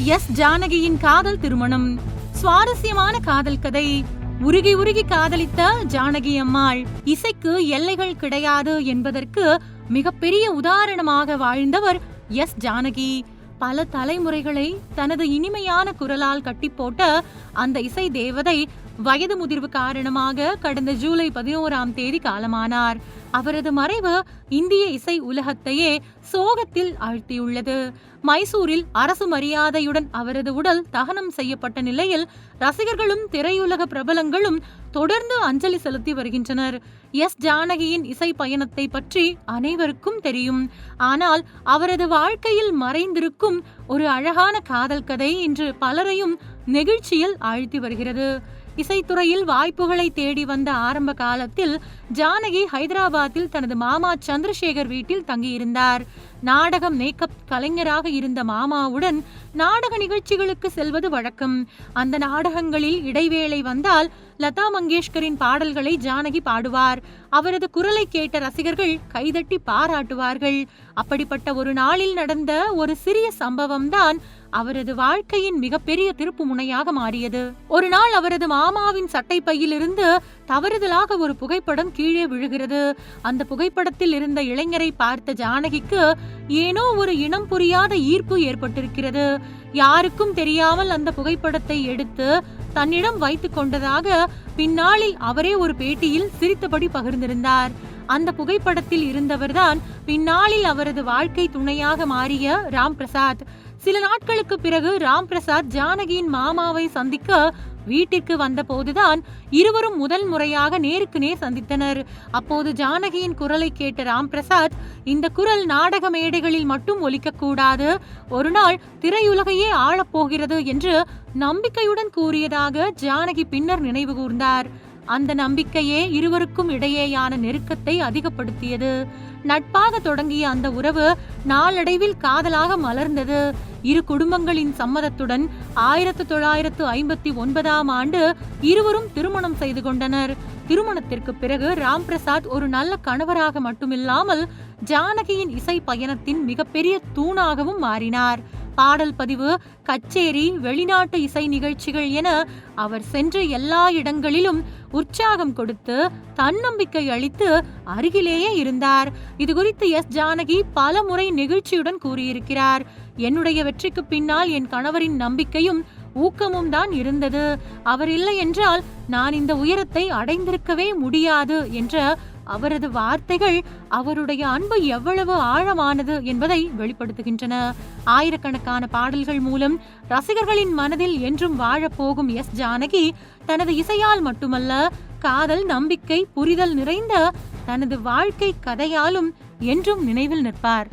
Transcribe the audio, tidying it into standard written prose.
S ஜானகியின் காதல் திருமணம். சுவாரஸ்யமான காதல் கதை. உருகி உருகி காதலித்த ஜானகி அம்மாள். இசைக்கு எல்லைகள் கிடையாது என்பதற்கு மிகப்பெரிய உதாரணமாக வாழ்ந்தவர் எஸ் ஜானகி. பல தலைமுறைகளை தனது இனிமையான குரலால் கட்டி போட்ட அந்த இசை தேவதை வயது முதிர்வு காரணமாக கடந்த ஜூலை 11ஆம் தேதி காலமானார். அவரது மறைவு இந்திய இசை உலகத்தையே சோகத்தில் ஆழ்த்தியுள்ளது. மைசூரில் அரசு மரியாதையுடன் அவரது உடல் தகனம் செய்யப்பட்ட நிலையில் ரசிகர்களும் திரையுலக பிரபலங்களும் தொடர்ந்து அஞ்சலி செலுத்தி வருகின்றனர். எஸ் ஜானகியின் இசை பயணத்தை பற்றி அனைவருக்கும் தெரியும். ஆனால் அவரது வாழ்க்கையில் மறைந்திருக்கும் ஒரு அழகான காதல் கதை இன்று பலரையும் நெகிழ்ச்சியில் ஆழ்த்தி வருகிறது. இசைத்துறையில் வாய்ப்புகளை தேடி வந்த ஆரம்ப காலத்தில் ஜானகி ஹைதராபாத்தில் தனது மாமா சந்திரசேகர் வீட்டில் தங்கியிருந்தார். நாடகம் மேக்கப் கலைஞராக இருந்த மாமாவுடன் நாடக நிகழ்ச்சிகளுக்கு செல்வது வழக்கம். அந்த நாடகங்களில் இடைவேளை வந்தால் லதா மங்கேஷ்கரின் பாடல்களை ஜானகி பாடுவார். அவரது குரலை கேட்ட ரசிகர்கள் கைதட்டி பாராட்டுவார்கள். அப்படிப்பட்ட ஒரு நாளில் நடந்த ஒரு சிறிய சம்பவம் தான் அவரது வாழ்க்கையின் மிகப்பெரிய திருப்பு முனையாக மாறியது. ஒரு நாள் அவரது மாமாவின் சட்டை பையிலிருந்து தவறுதலாக ஒரு புகைப்படம் கீழே விழுகிறது. அந்த புகைப்படத்தில் இருந்த இளைஞரை பார்த்த ஜானகிக்கு ஏனோ ஒரு இனம் புரியாத ஈர்ப்பு ஏற்பட்டிருக்கிறது. யாருக்கும் தெரியாமல் அந்த புகைப்படத்தை எடுத்து தன்னிடம் வைத்துக் கொண்டதாக பின்னாளில் அவரே ஒரு பேட்டியில் சிரித்தபடி பகிர்ந்திருந்தார். அந்த புகைப்படத்தில் இருந்தவர்தான் பின்னாளில் அவரது வாழ்க்கை துணையாக மாறிய ராம் பிரசாத். சில நாட்களுக்கு பிறகு ராம் பிரசாத் ஜானகியின் மாமாவை சந்திக்க வீட்டிற்கு வந்த போதுதான் இருவரும் முதல் முறையாக நேருக்கு நேர் சந்தித்தனர். அப்போது ஜானகியின் குரலை கேட்ட ராம் பிரசாத், இந்த குரல் நாடக மேடைகளில் மட்டும் ஒலிக்கக்கூடாது, ஒரு நாள் திரையுலகையே ஆளப்போகிறது என்று நம்பிக்கையுடன் கூறியதாக ஜானகி பின்னர் நினைவு கூர்ந்தார். அந்த நம்பிக்கையே இருவருக்கும் இடையேயான நெருக்கத்தை அதிகப்படுத்தியது. நட்பாக தொடங்கிய அந்த உறவு நாளடைவில் காதலாக மலர்ந்தது. இரு குடும்பங்களின் சம்மதத்துடன் 1959ஆம் ஆண்டு இருவரும் திருமணம் செய்து கொண்டனர். திருமணத்திற்கு பிறகு ராம் பிரசாத் ஒரு நல்ல கணவராக மட்டுமில்லாமல் ஜானகியின் இசை பயணத்தின் மிகப்பெரிய தூணாகவும் மாறினார். பாடல் பதிவு, கச்சேரி, வெளிநாட்டு இசை நிகழ்ச்சிகள் என அவர் சென்ற எல்லா இடங்களிலும் உற்சாகம் கொடுத்து தன்னம்பிக்கை அளித்து அருகிலேயே இருந்தார். இது குறித்து எஸ் ஜானகி பல முறை நெகிழ்ச்சியுடன் கூறியிருக்கிறார். என்னுடைய வெற்றிக்கு பின்னால் என் கணவரின் நம்பிக்கையும் ஊக்கமும் தான் இருந்தது. அவர் இல்லை என்றால் நான் இந்த உயரத்தை அடைந்திருக்கவே முடியாது என்ற அவரது வார்த்தைகள் அவருடைய அன்பு எவ்வளவு ஆழமானது என்பதை வெளிப்படுத்துகின்றன. ஆயிரக்கணக்கான பாடல்கள் மூலம் ரசிகர்களின் மனதில் என்றும் வாழப்போகும் எஸ் ஜானகி தனது இசையால் மட்டுமல்ல, காதல், நம்பிக்கை, புரிதல் நிறைந்த தனது வாழ்க்கை கதையாலும் என்றும் நினைவில் நிற்பார்.